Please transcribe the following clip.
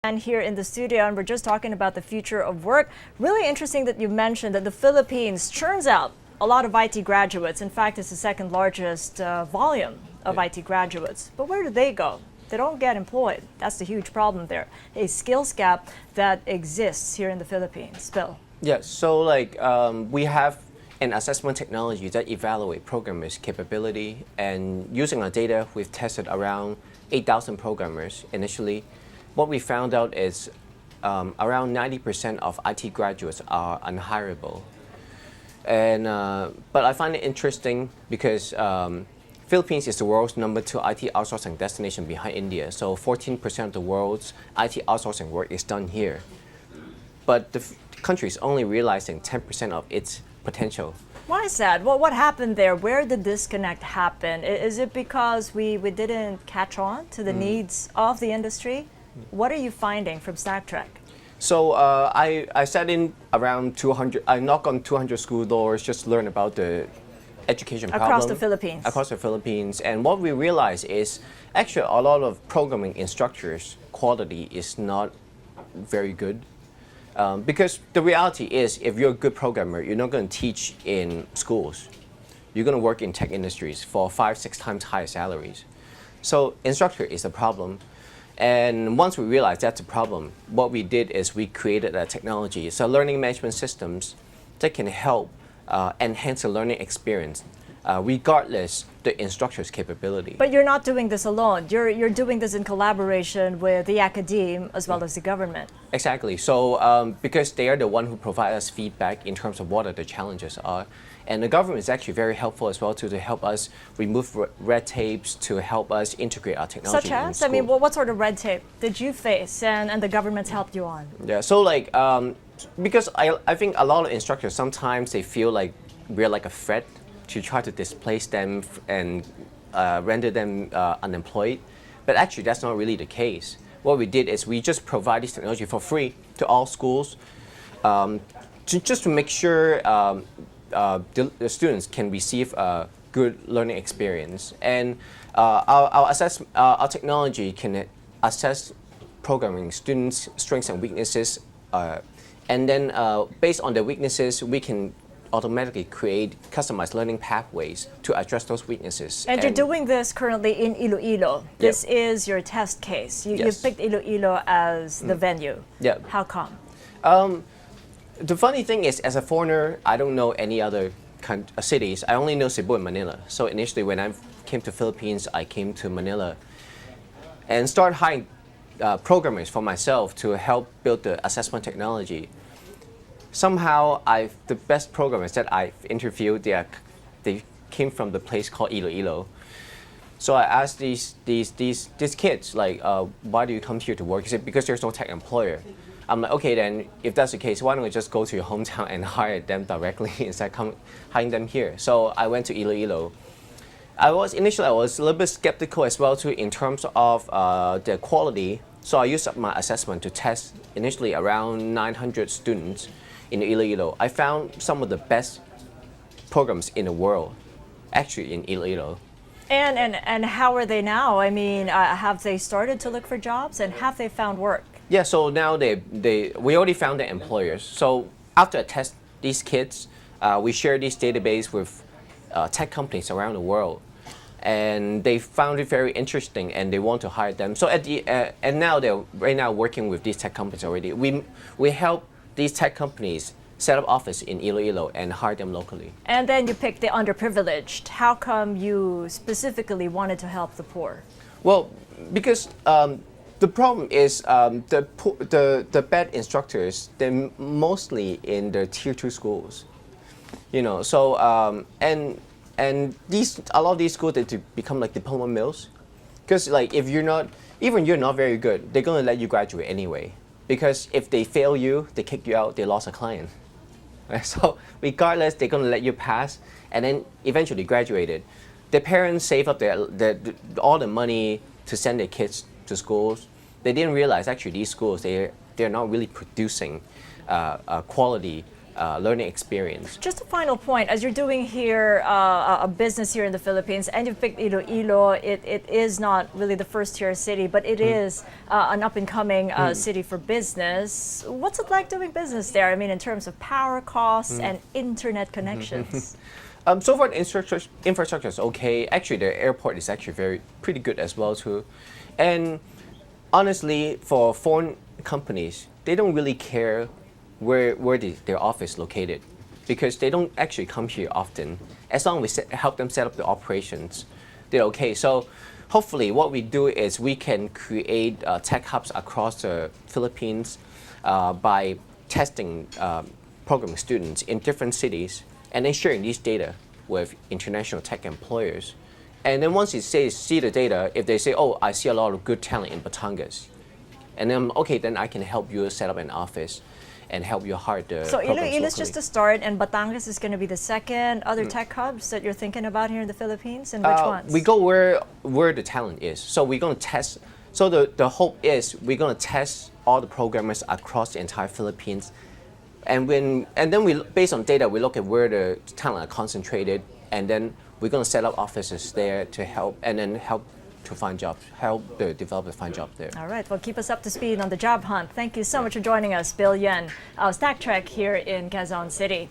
Yuen here in the studio, and we're just talking about the future of work. Really interesting that you mentioned that the Philippines churns out a lot of IT graduates. In fact, it's the second largest volume of IT graduates. But where do they go? They don't get employed. That's the huge problem there. A skills gap that exists here in the Philippines. Bill. Yeah, so we have an assessment technology that evaluate programmers' capability, and using our data, we've tested around 8,000 programmers initially. What we found out is around 90% of IT graduates are unhireable. And but I find it interesting because Philippines is the world's #2 IT outsourcing destination behind India. So 14% of the world's IT outsourcing work is done here. But the country is only realizing 10% of its potential. Why is that? What happened there? Where did the disconnect happen? Is it because we didn't catch on to the needs of the industry? What are you finding from StackTrack? So I sat in around 200, I knock on 200 school doors, just learn about the education problem. Across the Philippines. Across the Philippines. And what we realize is actually a lot of programming instructors' quality is not very good. Because the reality is, if you're a good programmer, you're not going to teach in schools. You're going to work in tech industries for 5-6 times higher salaries. So instructor is a problem. And once we realized that's a problem, what we did is we created a technology, so learning management systems that can help enhance the learning experience, regardless the instructor's capability. But you're not doing this alone. You're doing this in collaboration with the academe as well as the government. Exactly. So because they are the one who provide us feedback in terms of what are the challenges are. And the government is actually very helpful as well to help us remove red tapes, to help us integrate our technology. Such as? I mean, what sort of red tape did you face and the government's helped you on? Yeah, so because I think a lot of instructors, sometimes they feel like we're like a threat to try to displace them and render them unemployed. But actually, that's not really the case. What we did is we just provide this technology for free to all schools, just to make sure the students can receive a good learning experience. And our technology can assess programming students' strengths and weaknesses, and then based on their weaknesses, we can automatically create customized learning pathways to address those weaknesses. And you're doing this currently in Iloilo. This is your test case. You've picked Iloilo as the venue. Yeah. How come? The funny thing is, as a foreigner, I don't know any other cities. I only know Cebu and Manila. So initially, when I came to Philippines, I came to Manila and started hiring programmers for myself to help build the assessment technology. Somehow, the best programmers that I've interviewed, they came from the place called Iloilo. So I asked these kids, like, why do you come here to work? He said, because there's no tech employer. I'm like, okay, then if that's the case, why don't we just go to your hometown and hire them directly instead of hiring them here? So I went to Iloilo. Initially I was a little bit skeptical as well too in terms of the quality. So I used my assessment to test initially around 900 students in Iloilo. I found some of the best programs in the world actually in Iloilo. And how are they now? I mean, have they started to look for jobs, and have they found work? Yeah, so now we already found their employers. So after I test these kids, we share this database with tech companies around the world, and they found it very interesting, and they want to hire them. So and now they're right now working with these tech companies already. We help these tech companies set up office in Iloilo and hire them locally. And then you picked the underprivileged. How come you specifically wanted to help the poor? Well, because the problem is the bad instructors, they're mostly in the tier 2 schools, you know. So and a lot of these schools, they become like diploma mills, because like if you're not very good, they're gonna let you graduate anyway. Because if they fail you, they kick you out, they lost a client. Right? So regardless, they're gonna let you pass and then eventually graduated. The parents save up all the money to send their kids to schools. They didn't realize actually they're not really producing quality learning experience. Just a final point, as you're doing here a business here in the Philippines, and you've picked Iloilo, it is not really the first tier city, but it is an up and coming city for business. What's it like doing business there? I mean, in terms of power costs and internet connections. So far, the infrastructure is okay. Actually, the airport is actually pretty good as well too. And honestly, for foreign companies, they don't really care where their office is located, because they don't actually come here often. As long as we help them set up the operations, they're okay. So hopefully, what we do is we can create tech hubs across the Philippines by testing programming students in different cities, and then sharing these data with international tech employers. And then once you see the data, if they say, oh, I see a lot of good talent in Batangas, and then, okay, then I can help you set up an office and help you hire the So programs Iloilo's locally. just a start, and Batangas is going to be the second. Other tech hubs that you're thinking about here in the Philippines, and which ones? We go where the talent is. So we're going to test. So the hope is we're going to test all the programmers across the entire Philippines. And then we, based on data, we look at where the talent are concentrated, and then we're going to set up offices there to help, and then help to find jobs, help the developers find jobs there. All right, well, keep us up to speed on the job hunt. Thank you so much for joining us, Bill Yuen, Stack Trek here in Quezon City.